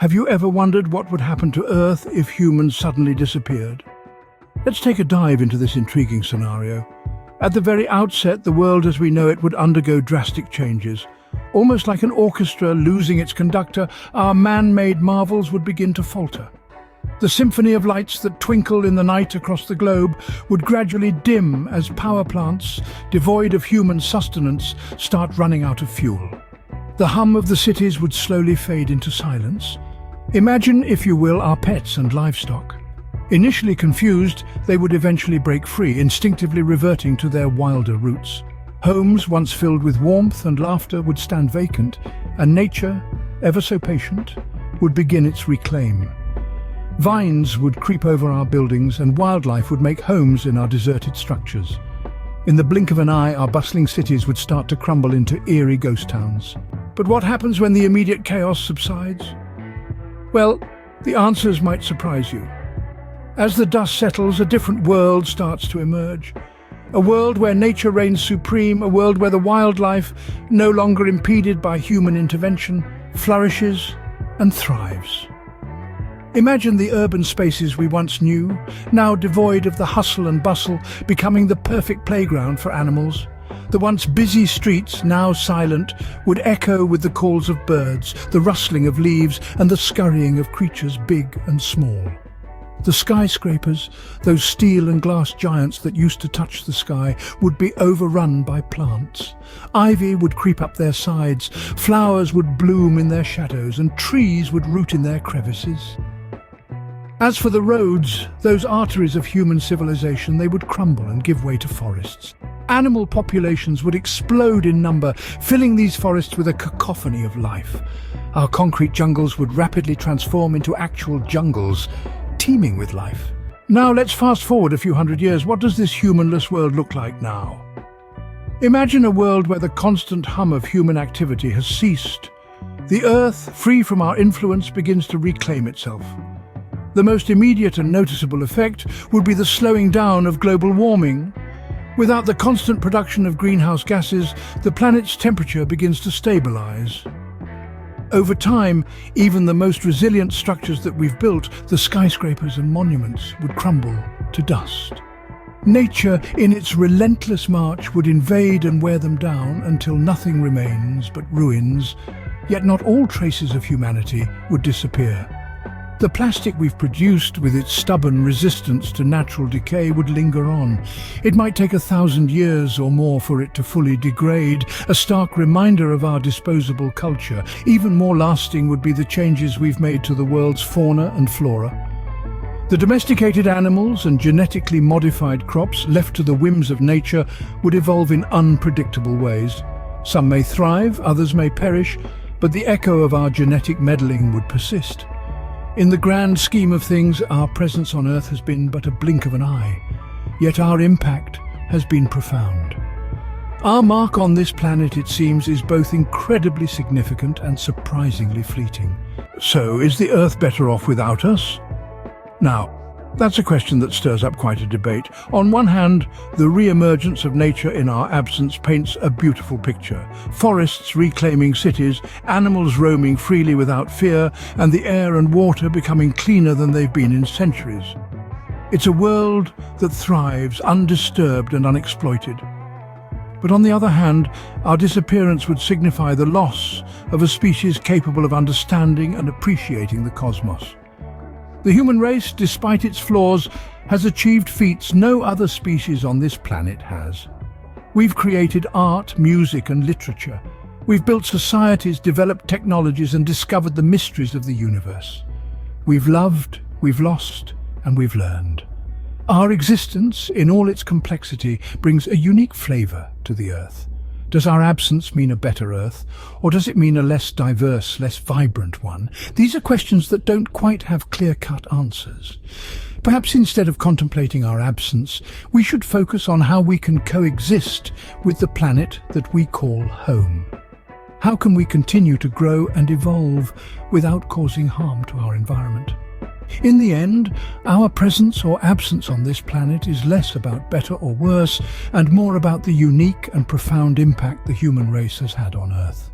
Have you ever wondered what would happen to Earth if humans suddenly disappeared? Let's take a dive into this intriguing scenario. At the very outset, the world as we know it would undergo drastic changes. Almost like an orchestra losing its conductor, our man-made marvels would begin to falter. The symphony of lights that twinkle in the night across the globe would gradually dim as power plants, devoid of human sustenance, start running out of fuel. The hum of the cities would slowly fade into silence. Imagine, if you will, our pets and livestock. Initially confused, they would eventually break free, instinctively reverting to their wilder roots. Homes once filled with warmth and laughter would stand vacant, and nature, ever so patient, would begin its reclaim. Vines would creep over our buildings and wildlife would make homes in our deserted structures. In the blink of an eye, our bustling cities would start to crumble into eerie ghost towns. But what happens when the immediate chaos subsides? Well, the answers might surprise you. As the dust settles, a different world starts to emerge. A world where nature reigns supreme, a world where the wildlife, no longer impeded by human intervention, flourishes and thrives. Imagine the urban spaces we once knew, now devoid of the hustle and bustle, becoming the perfect playground for animals. The once busy streets, now silent, would echo with the calls of birds, the rustling of leaves, and the scurrying of creatures big and small. The skyscrapers, those steel and glass giants that used to touch the sky, would be overrun by plants. Ivy would creep up their sides, flowers would bloom in their shadows, and trees would root in their crevices. As for the roads, those arteries of human civilization, they would crumble and give way to forests. Animal populations would explode in number, filling these forests with a cacophony of life. Our concrete jungles would rapidly transform into actual jungles, teeming with life. Now let's fast forward a few hundred years. What does this humanless world look like now? Imagine a world where the constant hum of human activity has ceased. The Earth, free from our influence, begins to reclaim itself. The most immediate and noticeable effect would be the slowing down of global warming. Without the constant production of greenhouse gases, the planet's temperature begins to stabilize. Over time, even the most resilient structures that we've built, the skyscrapers and monuments, would crumble to dust. Nature, in its relentless march, would invade and wear them down until nothing remains but ruins, yet not all traces of humanity would disappear. The plastic we've produced, with its stubborn resistance to natural decay, would linger on. It might take 1,000 years or more for it to fully degrade, a stark reminder of our disposable culture. Even more lasting would be the changes we've made to the world's fauna and flora. The domesticated animals and genetically modified crops left to the whims of nature would evolve in unpredictable ways. Some may thrive, others may perish, but the echo of our genetic meddling would persist. In the grand scheme of things, our presence on Earth has been but a blink of an eye, yet our impact has been profound. Our mark on this planet, it seems, is both incredibly significant and surprisingly fleeting. So, is the Earth better off without us? Now, that's a question that stirs up quite a debate. On one hand, the re-emergence of nature in our absence paints a beautiful picture. Forests reclaiming cities, animals roaming freely without fear, and the air and water becoming cleaner than they've been in centuries. It's a world that thrives, undisturbed and unexploited. But on the other hand, our disappearance would signify the loss of a species capable of understanding and appreciating the cosmos. The human race, despite its flaws, has achieved feats no other species on this planet has. We've created art, music and literature. We've built societies, developed technologies and discovered the mysteries of the universe. We've loved, we've lost, and we've learned. Our existence, in all its complexity, brings a unique flavor to the Earth. Does our absence mean a better Earth, or does it mean a less diverse, less vibrant one? These are questions that don't quite have clear-cut answers. Perhaps instead of contemplating our absence, we should focus on how we can coexist with the planet that we call home. How can we continue to grow and evolve without causing harm to our environment? In the end, our presence or absence on this planet is less about better or worse and more about the unique and profound impact the human race has had on Earth.